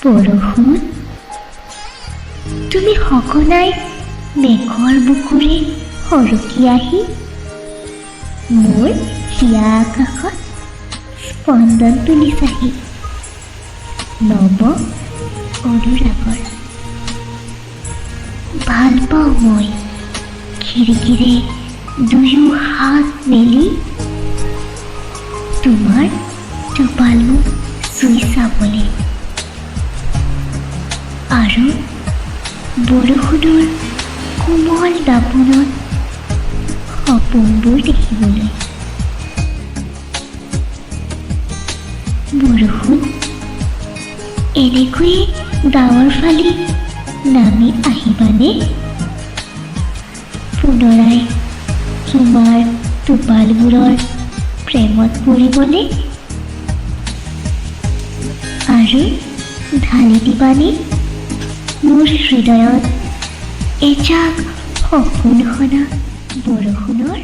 বৰষুণ, তুমি সঘনাই মেঘৰ বুকুৰে সৰকি আহি মোৰ হিয়া আকাশত স্পন্দন তুলিছাহি নৱ অনুৰাগৰ। ভাল পাওঁ মই খিৰিকীৰে দুয়ো হাত মেলি তোমাৰ টোপাল মোক চুই চাবলৈ আৰু বৰষুণৰ কোমল দাপোনত সপোনবোৰ দেখিবলৈ। বৰষুণ, এনেকৈয়ে গাঁৱৰ ফালে নামি আহিবানে? পুনৰাই তোমাৰ টোপালবোৰৰ প্ৰেমত পৰিবনে? আৰু ঢালি দিবানে মোৰ হৃদয়ত এজাক সপোন সনা বৰষুণৰ?